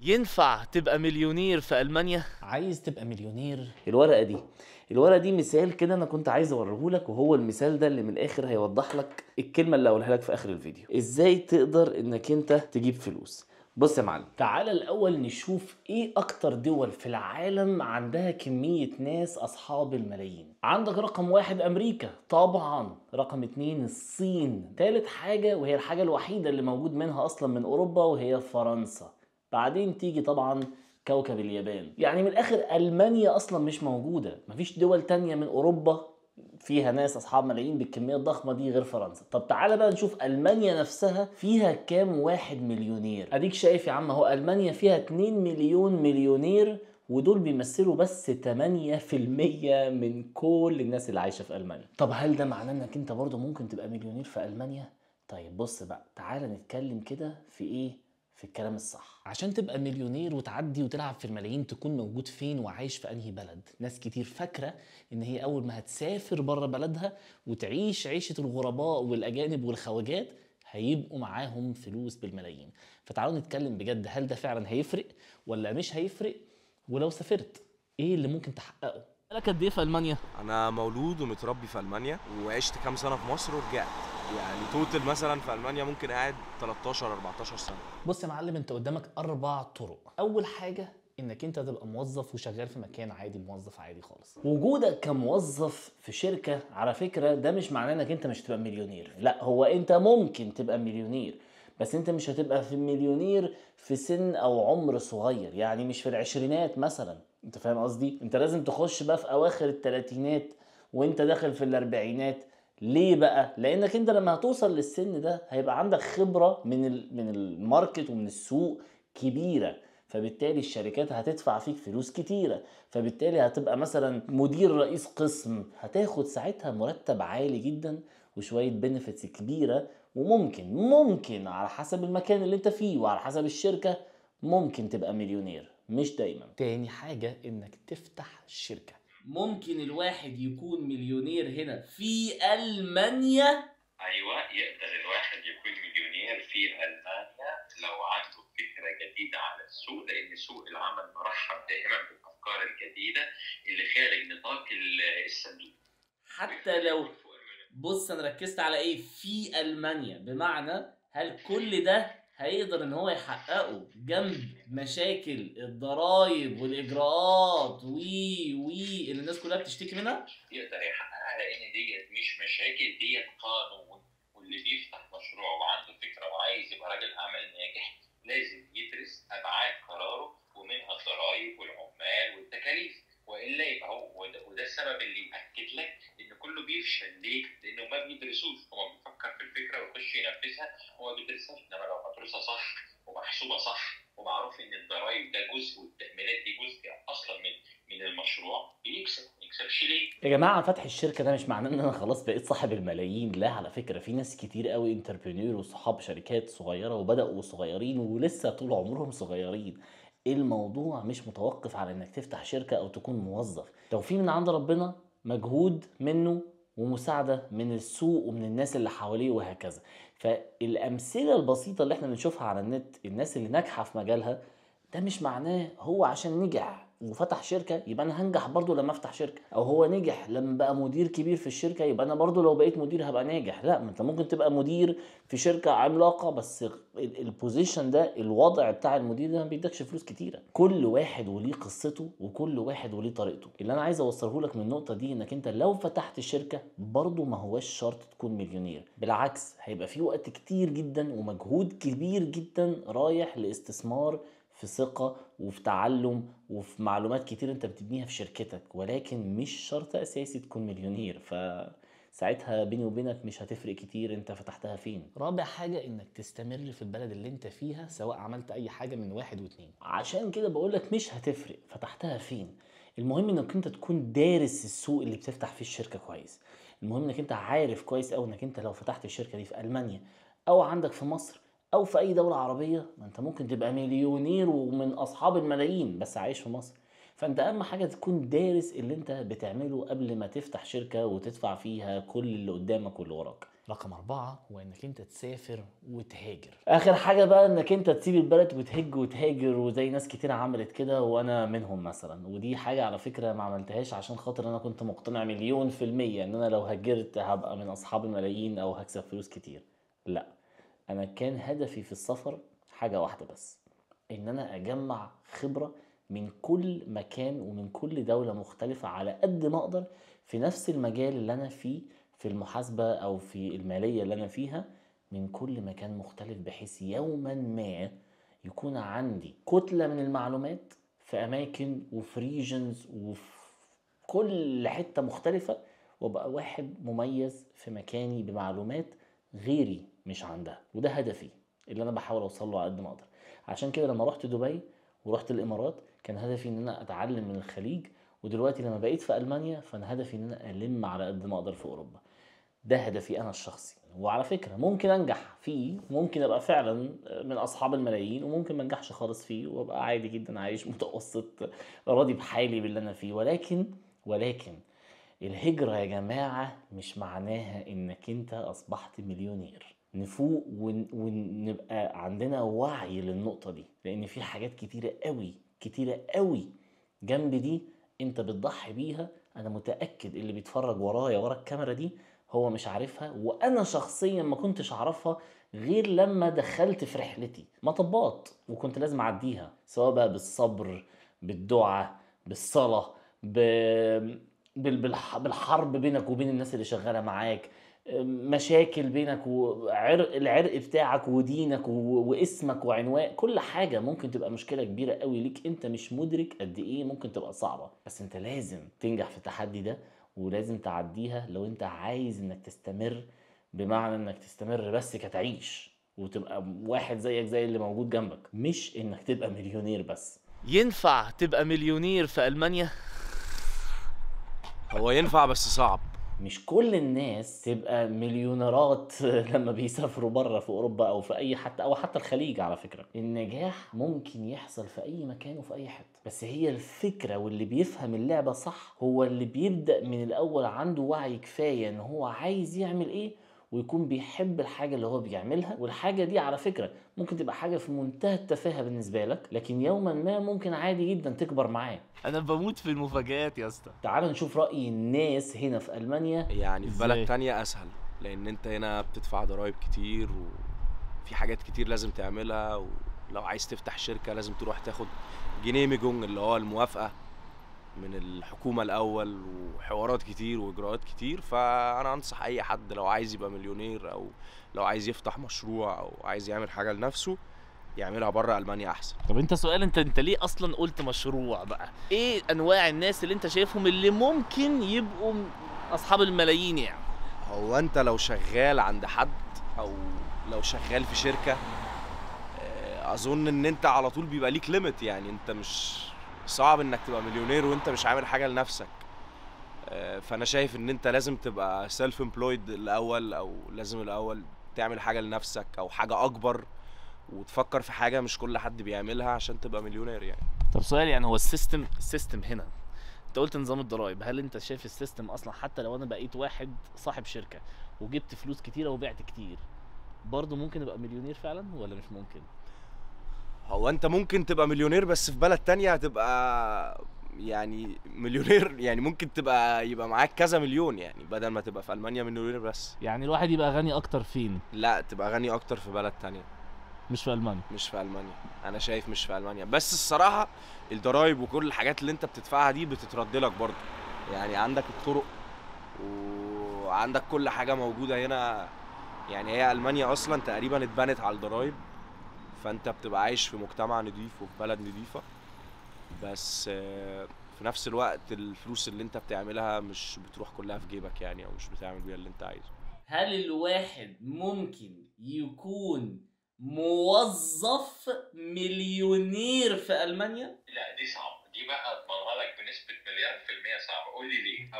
ينفع تبقى مليونير في ألمانيا؟ عايز تبقى مليونير؟ الورقة دي مثال كده انا كنت عايز اوريهولك، وهو المثال ده اللي من الاخر هيوضح لك الكلمة اللي هقولها لك في اخر الفيديو، ازاي تقدر انك انت تجيب فلوس. بص يا معلم، تعالى الأول نشوف إيه أكتر دول في العالم عندها كمية ناس أصحاب الملايين. عندك رقم واحد أمريكا طبعا، رقم اتنين الصين، تالت حاجة وهي الحاجة الوحيدة اللي موجود منها أصلا من أوروبا وهي فرنسا، بعدين تيجي طبعا كوكب اليابان. يعني من الآخر ألمانيا أصلا مش موجودة، مفيش دول تانية من أوروبا فيها ناس اصحاب ملايين بالكميه الضخمه دي غير فرنسا. طب تعالى بقى نشوف المانيا نفسها فيها كام واحد مليونير. اديك شايف يا عم اهو، المانيا فيها 2 مليون مليونير، ودول بيمثلوا بس 8% من كل الناس اللي عايشه في المانيا. طب هل ده معناه انك انت برضو ممكن تبقى مليونير في المانيا؟ طيب بص بقى، تعالى نتكلم كده في ايه، في الكلام الصح. عشان تبقى مليونير وتعدي وتلعب في الملايين، تكون موجود فين وعايش في انهي بلد؟ ناس كتير فاكره ان هي اول ما هتسافر بره بلدها وتعيش عيشه الغرباء والاجانب والخواجات هيبقوا معاهم فلوس بالملايين. فتعالوا نتكلم بجد، هل ده فعلا هيفرق ولا مش هيفرق؟ ولو سافرت ايه اللي ممكن تحققه؟ لك قد إيه في ألمانيا؟ انا مولود ومتربي في المانيا، وعشت كام سنه في مصر ورجعت. يعني توتال مثلا في المانيا ممكن قاعد 13 14 سنه. بص يا معلم، انت قدامك 4 طرق. اول حاجه انك انت تبقى موظف وشغال في مكان عادي، موظف عادي خالص. وجودك كموظف في شركة على فكرة ده مش معناه انك انت مش هتبقى مليونير، لا، هو انت ممكن تبقى مليونير، بس انت مش هتبقى في مليونير في سن او عمر صغير، يعني مش في العشرينات مثلا. انت فاهم قصدي؟ انت لازم تخش بقى في اواخر التلاتينات وانت داخل في الاربعينات. ليه بقى؟ لانك انت لما هتوصل للسن ده هيبقى عندك خبرة من الماركت ومن السوق كبيرة، فبالتالي الشركات هتدفع فيك فلوس كتيرة، فبالتالي هتبقى مثلا مدير رئيس قسم، هتاخد ساعتها مرتب عالي جدا وشوية بنفتس كبيرة، وممكن على حسب المكان اللي انت فيه وعلى حسب الشركة ممكن تبقى مليونير، مش دايما. تاني حاجه انك تفتح شركه. ممكن الواحد يكون مليونير هنا في ألمانيا. ايوه، يقدر الواحد يكون مليونير في المانيا لو عنده فكره جديده على السوق، لان سوق العمل مرحب دائما بالافكار الجديده اللي خارج نطاق الصندوق. حتى لو، بص انا ركزت على ايه في المانيا، بمعنى هل كل ده هيقدر ان هو يحققه جنب مشاكل الضرايب والاجراءات وي اللي الناس كلها بتشتكي منها؟ يقدر يحققها لان ديت مش مشاكل، ديت قانون. واللي بيفتح مشروع وعنده فكره وعايز يبقى راجل اعمال ناجح لازم يدرس ابعاد قراره ومنها الضرايب والعمال والتكاليف، والا يبقى هو وده السبب اللي ياكد لك ان كله بيفشل. ليه؟ لانه ما بيدرسوش، هو بيفكر في الفكره ويخش ينفذها، هو ما بيدرسهاش. انما لو مدروسه صح ومحسوبه صح ومعروف ان الضرايب ده جزء والتامينات دي جزء اصلا من المشروع، بيكسب. ما يكسبش ليه؟ يا جماعه، فتح الشركه ده مش معناه ان انا خلاص بقيت صاحب الملايين، لا، على فكره في ناس كتير قوي انتربرينور وصحاب شركات صغيره وبداوا صغيرين ولسه طول عمرهم صغيرين. الموضوع مش متوقف على انك تفتح شركه او تكون موظف، توفيق من عند ربنا، مجهود منه، ومساعده من السوق ومن الناس اللي حواليه وهكذا. فالامثله البسيطه اللي احنا بنشوفها على النت، الناس اللي ناجحه في مجالها، ده مش معناه هو عشان نجح وفتح شركة يبقى انا هنجح برضو لما افتح شركة، او هو نجح لما بقى مدير كبير في الشركة يبقى انا برضو لو بقيت مدير هبقى ناجح. لا، ما انت ممكن تبقى مدير في شركة عملاقة بس البوزيشن ده، الوضع بتاع المدير ده ما بيدكش فلوس كتيرة. كل واحد وليه قصته وكل واحد وليه طريقته. اللي انا عايز اوصله لك من النقطة دي انك انت لو فتحت شركة برضو ما هوش شرط تكون مليونير، بالعكس هيبقى في وقت كتير جدا ومجهود كبير جدا رايح لاستثمار في ثقة وفي تعلم وفي معلومات كتير انت بتبنيها في شركتك، ولكن مش شرط اساسي تكون مليونير. فساعتها بيني وبينك مش هتفرق كتير انت فتحتها فين. رابع حاجه انك تستمر في البلد اللي انت فيها سواء عملت اي حاجه من 1 و2. عشان كده بقولك مش هتفرق فتحتها فين، المهم انك انت تكون دارس السوق اللي بتفتح فيه الشركة كويس. المهم انك انت عارف كويس اوي انك انت لو فتحت الشركة دي في المانيا او عندك في مصر او في اي دولة عربية، ما انت ممكن تبقى مليونير ومن اصحاب الملايين بس عايش في مصر. فانت اهم حاجة تكون دارس اللي انت بتعمله قبل ما تفتح شركة وتدفع فيها كل اللي قدامك واللي وراك. رقم 4 هو انك انت تسافر وتهاجر. اخر حاجة بقى انك انت تسيب البلد وتهج وتهاجر، وزي ناس كتير عملت كده وانا منهم مثلا. ودي حاجة على فكرة ما عملتهاش عشان خاطر انا كنت مقتنع 1,000,000% ان انا لو هاجرت هبقى من اصحاب الملايين او هكسب فلوس كتير. لا، انا كان هدفي في السفر حاجة واحدة بس، ان انا اجمع خبرة من كل مكان ومن كل دولة مختلفة على قد ما اقدر في نفس المجال اللي انا فيه، في المحاسبة او في المالية اللي انا فيها، من كل مكان مختلف، بحيث يوما ما يكون عندي كتلة من المعلومات في اماكن وفي ريجنز وفي كل حتة مختلفة، وابقى واحد مميز في مكاني بمعلومات غيري مش عندها. وده هدفي اللي انا بحاول اوصل له على قد ما اقدر. عشان كده لما رحت دبي ورحت الامارات كان هدفي ان انا اتعلم من الخليج، ودلوقتي لما بقيت في المانيا فانا هدفي ان انا الم على قد ما اقدر في اوروبا. ده هدفي انا الشخصي، وعلى فكره ممكن انجح فيه، ممكن ابقى فعلا من اصحاب الملايين، وممكن ما انجحش خالص فيه وابقى عادي جدا عايش متوسط راضي بحالي باللي انا فيه. ولكن الهجرة يا جماعة مش معناها انك انت اصبحت مليونير. نفوق ونبقى عندنا وعي للنقطة دي، لان في حاجات كتيرة قوي كتيرة قوي جنب دي انت بتضحي بيها. انا متأكد اللي بيتفرج ورايا ورا الكاميرا دي هو مش عارفها، وانا شخصيا ما كنتش اعرفها غير لما دخلت في رحلتي مطبات وكنت لازم اعديها، سواء بقى بالصبر، بالدعاء، بالصلاة، بالحرب بينك وبين الناس اللي شغاله معاك، مشاكل بينك العرق بتاعك ودينك واسمك وعنوان، كل حاجه ممكن تبقى مشكله كبيره قوي ليك، انت مش مدرك قد ايه ممكن تبقى صعبه. بس انت لازم تنجح في التحدي ده ولازم تعديها لو انت عايز انك تستمر. بمعنى انك تستمر بس كتعيش وتبقى واحد زيك زي اللي موجود جنبك، مش انك تبقى مليونير بس. ينفع تبقى مليونير في ألمانيا؟ هو ينفع بس صعب. مش كل الناس تبقى مليونيرات لما بيسافروا بره في اوروبا او في اي حتى او حتى الخليج. على فكره النجاح ممكن يحصل في اي مكان وفي اي حته، بس هي الفكره، واللي بيفهم اللعبه صح هو اللي بيبدا من الاول عنده وعي كفايه ان هو عايز يعمل ايه، ويكون بيحب الحاجه اللي هو بيعملها. والحاجه دي على فكره ممكن تبقى حاجه في منتهى التفاهه بالنسبه لك، لكن يوما ما ممكن عادي جدا تكبر معاه. أنا بموت في المفاجآت يا اسطى. تعال نشوف راي الناس هنا في المانيا. يعني في إزاي؟ بلد تانية اسهل، لان انت هنا بتدفع ضرائب كتير وفي حاجات كتير لازم تعملها، ولو عايز تفتح شركة لازم تروح تاخد جنيميجونج اللي هو الموافقة من الحكومة الأول، وحوارات كتير وإجراءات كتير. فأنا أنصح أي حد لو عايز يبقى مليونير أو لو عايز يفتح مشروع أو عايز يعمل حاجة لنفسه يعملها بره ألمانيا أحسن. طب انت سؤال، انت ليه اصلا قلت مشروع بقى؟ ايه انواع الناس اللي انت شايفهم اللي ممكن يبقوا اصحاب الملايين يعني؟ هو أنت لو شغال عند حد أو لو شغال في شركة، أظن إن أنت على طول بيبقى ليك ليميت. يعني أنت مش صعب إنك تبقى مليونير وأنت مش عامل حاجة لنفسك. فأنا شايف إن أنت لازم تبقى سيلف امبلويد الأول، أو لازم الأول تعمل حاجة لنفسك أو حاجة أكبر، وتفكر في حاجة مش كل حد بيعملها عشان تبقى مليونير يعني. طب سؤال، يعني هو السيستم هنا، انت قلت نظام الضرايب، هل انت شايف السيستم اصلا حتى لو انا بقيت واحد صاحب شركة وجبت فلوس كتيرة وبعت كتير برضه ممكن ابقى مليونير فعلا ولا مش ممكن؟ هو انت ممكن تبقى مليونير بس في بلد تانية هتبقى يعني مليونير، يعني ممكن يبقى معاك كذا مليون، يعني بدل ما تبقى في ألمانيا مليونير بس. يعني الواحد يبقى غني اكتر فين؟ لا، تبقى غني اكتر في بلد تانية، مش في المانيا. مش في ألمانيا. انا شايف مش في ألمانيا، بس الصراحة الضرايب وكل الحاجات اللي انت بتدفعها دي بتترد لك برضه. يعني عندك الطرق وعندك كل حاجة موجودة هنا. يعني هي ألمانيا اصلا تقريبا اتبنت على الضرايب، فانت بتبقى عايش في مجتمع نضيف وفي بلد نضيفة، بس في نفس الوقت الفلوس اللي انت بتعملها مش بتروح كلها في جيبك يعني، او مش بتعمل بيها اللي انت عايزه. هل الواحد ممكن يكون موظف مليونير في ألمانيا؟ لا دي صعبة، دي بقى اضمنها لك بنسبة 1,000,000% صعبة. قول لي ليه؟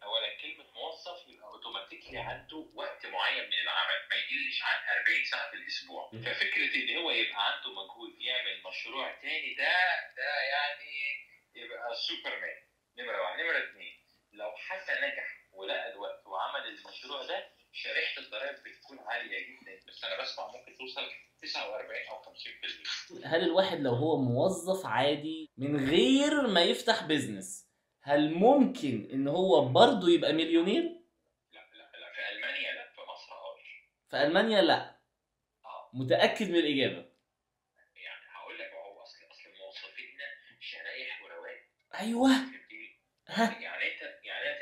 أولا كلمة موظف يبقى اوتوماتيكلي عنده وقت معين من العمل ما يقلش عن 40 ساعة في الأسبوع، ففكرة إن هو يبقى عنده مجهود يعمل مشروع تاني ده يعني يبقى سوبرمان. نمرة واحد. نمرة اتنين، لو حتى نجح ولقى الوقت وعمل المشروع ده شريحه الضرائب بتكون عاليه جدا، بس انا بسمع ممكن توصل 49 او 50%. هل الواحد لو هو موظف عادي من غير ما يفتح بيزنس، هل ممكن ان هو برضه يبقى مليونير؟ لا في المانيا لا، في مصر في المانيا لا. اه متاكد من الاجابه؟ يعني هقول لك، هو اصل الموظفين شرايح ورواتب. ايوه. ها، يعني انت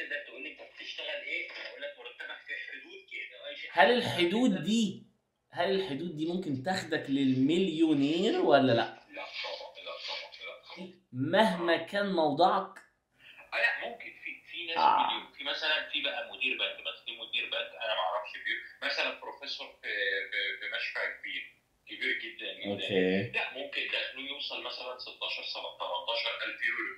تقدر تقول لي انت بتشتغل ايه، انا اقول لك مرتبك في حدود كده، اي شيء. هل الحدود دي ممكن تاخدك للمليونير ولا لا؟ لا طبعا، لا طبعا. مهما كان موضعك. لا ممكن في ناس مليون، في مثلا في بقى مدير بنك، بس في مدير بنك انا ما اعرفش مثلا بروفيسور في مشفى كبير جدا جدا. اوكي. لا ممكن دخله يوصل مثلا 16 18 الف يورو،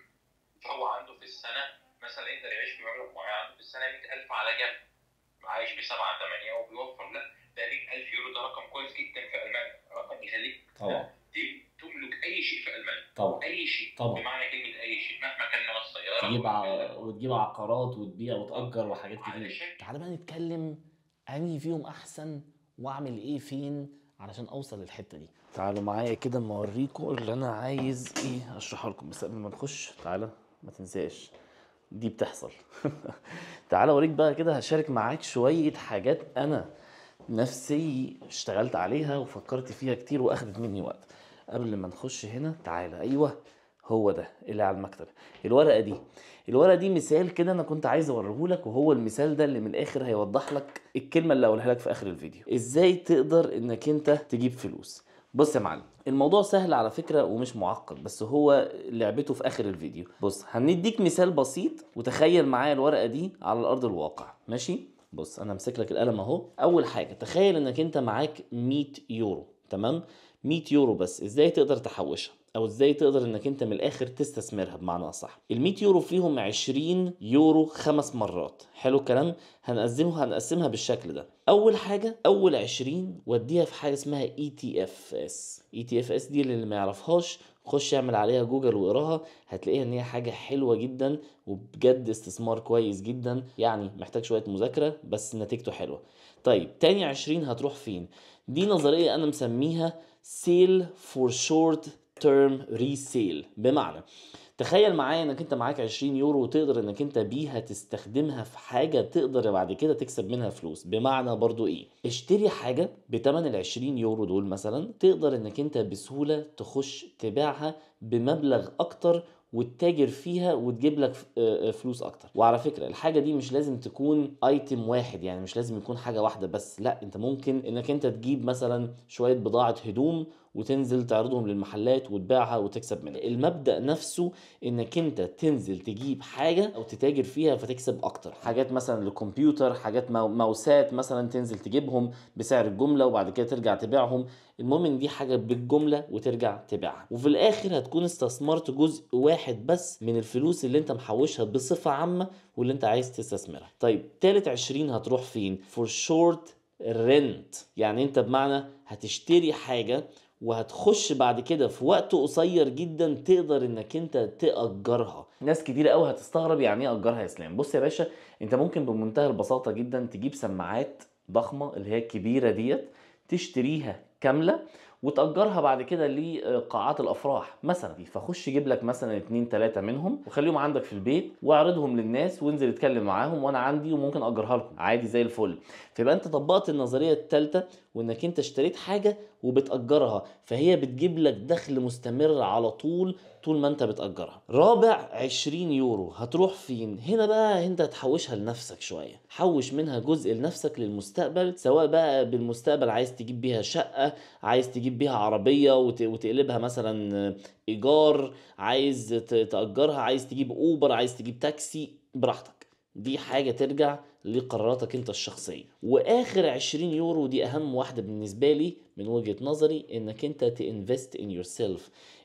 فهو عنده في السنه مثلا يقدر يعيش في مبلغ معين، عنده في السنه 100,000 على جنب، عايش ب 7 8 وبيوفر. لا ده 100,000 يورو ده رقم كويس جدا في المانيا، رقم يخليك طبعا تملك اي شيء في المانيا. طبعا اي شيء طبعا. بمعنى كلمه اي شيء، مهما كان نوع السياره وتجيب عقارات وتبيع وتأجر وحاجات كتير. علشان تعالى بقى نتكلم انهي فيهم احسن واعمل ايه فين علشان اوصل للحته دي. تعالوا معايا كده اما اوريكم اللي انا عايز ايه اشرحه لكم، بس قبل ما نخش تعالى ما تنساش دي بتحصل. تعالى اوريك بقى كده، هشارك معاك شويه حاجات انا نفسي اشتغلت عليها وفكرت فيها كتير واخدت مني وقت. قبل ما نخش هنا تعالى، ايوه هو ده اللي على المكتب، الورقه دي مثال كده انا كنت عايز اوريهولك، وهو المثال ده اللي من الاخر هيوضح لك الكلمه اللي هقولها لك في اخر الفيديو، ازاي تقدر انك انت تجيب فلوس. بص يا معلم، الموضوع سهل على فكره ومش معقد، بس هو لعبته في اخر الفيديو. بص هنديك مثال بسيط، وتخيل معايا الورقه دي على الارض الواقع، ماشي؟ بص انا امسك لك القلم اهو. اول حاجه تخيل انك انت معاك 100 يورو، تمام؟ 100 يورو بس، ازاي تقدر تحوشها او ازاي تقدر انك انت من الاخر تستثمرها؟ بمعنى اصح، ال 100 يورو فيهم 20 يورو 5 مرات. حلو الكلام. هنقسمها بالشكل ده. اول حاجه، اول 20 وديها في حاجه اسمها اي تي اف اس. اي تي اف اس دي اللي ما يعرفهاش خش اعمل عليها جوجل واقراها، هتلاقيها ان هي حاجه حلوه جدا وبجد استثمار كويس جدا، يعني محتاج شويه مذاكره بس نتيجته حلوه. طيب تاني 20 هتروح فين؟ دي نظريه انا مسميها سيل فور شورت تيرم ريسيل. بمعنى تخيل معايا انك انت معاك 20 يورو وتقدر انك انت بيها تستخدمها في حاجه تقدر بعد كده تكسب منها فلوس. بمعنى برضو ايه؟ اشتري حاجه بتمن ال 20 يورو دول مثلا، تقدر انك انت بسهوله تخش تبيعها بمبلغ اكتر وتتاجر فيها وتجيب لك فلوس اكتر. وعلى فكره الحاجه دي مش لازم تكون ايتم واحد، يعني مش لازم يكون حاجه واحده بس، لا انت ممكن انك انت تجيب مثلا شويه بضاعه هدوم وتنزل تعرضهم للمحلات وتبيعها وتكسب منها. المبدأ نفسه انك انت تنزل تجيب حاجة او تتاجر فيها فتكسب اكتر. حاجات مثلا للكمبيوتر، حاجات ماوسات مثلا تنزل تجيبهم بسعر الجملة وبعد كده ترجع تبيعهم. المهم ان دي حاجة بالجملة وترجع تبيعها، وفي الاخر هتكون استثمرت جزء واحد بس من الفلوس اللي انت محوشها بصفة عامة واللي انت عايز تستثمرها. طيب تالت 20 هتروح فين؟ فور شورت رنت. يعني انت بمعنى هتشتري حاجة وهتخش بعد كده في وقت قصير جدا تقدر انك انت تأجرها. ناس كتير قوي هتستغرب يعني ايه اجرها يا اسلام. بص يا باشا، انت ممكن بمنتهى البساطة جدا تجيب سماعات ضخمة اللي هي الكبيرة ديت، تشتريها كاملة وتأجرها بعد كده لقاعات الأفراح مثلا. فخش جيب لك مثلا 2 3 منهم وخليهم عندك في البيت واعرضهم للناس وانزل اتكلم معاهم، وانا عندي وممكن أجرها لكم عادي زي الفل. فيبقى انت طبقت النظرية الثالثة، وانك انت اشتريت حاجة وبتأجرها، فهي بتجيب لك دخل مستمر على طول ما انت بتأجرها. رابع 20 يورو هتروح فين؟ هنا بقى انت هتحوشها لنفسك شوية، حوش منها جزء لنفسك للمستقبل، سواء بقى بالمستقبل عايز تجيب بيها شقة، عايز تجيب بيها عربية وتقلبها مثلا ايجار، عايز تأجرها، عايز تجيب اوبر، عايز تجيب تاكسي، براحتك. دي حاجة ترجع لقراراتك انت الشخصية. واخر 20 يورو دي اهم واحدة بالنسبة لي من وجهة نظري، انك انت تinvest in yourself،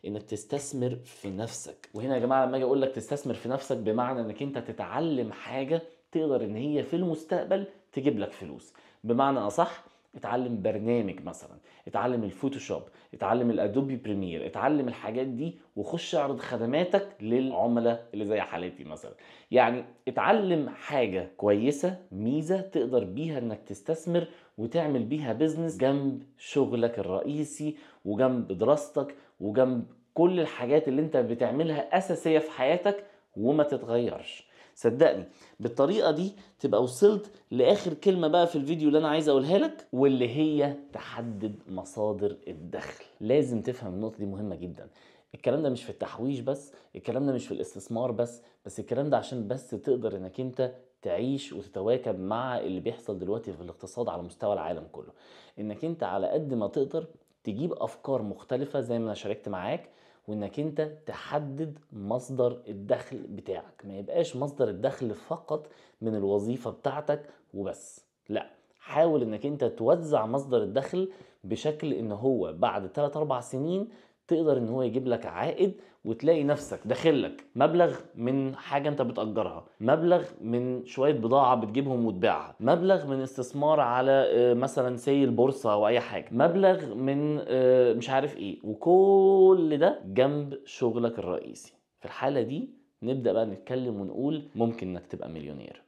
انك تستثمر في نفسك. وهنا يا جماعة لما اجي اقول لك تستثمر في نفسك، بمعنى انك انت تتعلم حاجة تقدر ان هي في المستقبل تجيب لك فلوس. بمعنى اصح اتعلم برنامج مثلا، اتعلم الفوتوشوب، اتعلم الادوبي بريمير، اتعلم الحاجات دي وخش اعرض خدماتك للعملاء اللي زي حالتي مثلا. يعني اتعلم حاجة كويسة، ميزة تقدر بيها انك تستثمر وتعمل بيها بيزنس جنب شغلك الرئيسي وجنب دراستك وجنب كل الحاجات اللي انت بتعملها اساسية في حياتك وما تتغيرش. صدقني بالطريقة دي تبقى وصلت لآخر كلمة بقى في الفيديو اللي أنا عايز أقولها لك، واللي هي تحدد مصادر الدخل. لازم تفهم النقطة دي، مهمة جدا. الكلام ده مش في التحويش بس، الكلام ده مش في الاستثمار بس الكلام ده عشان بس تقدر انك انت تعيش وتتواكب مع اللي بيحصل دلوقتي في الاقتصاد على مستوى العالم كله. انك انت على قد ما تقدر تجيب افكار مختلفة زي ما انا شاركت معاك، وانك انت تحدد مصدر الدخل بتاعك. ما يبقاش مصدر الدخل فقط من الوظيفة بتاعتك وبس، لا، حاول انك انت توزع مصدر الدخل بشكل ان هو بعد 3-4 سنين تقدر ان هو يجيب لك عائد، وتلاقي نفسك داخلك مبلغ من حاجة انت بتأجرها، مبلغ من شوية بضاعة بتجيبهم وتبيعها، مبلغ من استثمار على مثلا سي البورصة او اي حاجة، مبلغ من مش عارف ايه، وكل ده جنب شغلك الرئيسي. في الحالة دي نبدأ بقى نتكلم ونقول ممكن انك تبقى مليونير.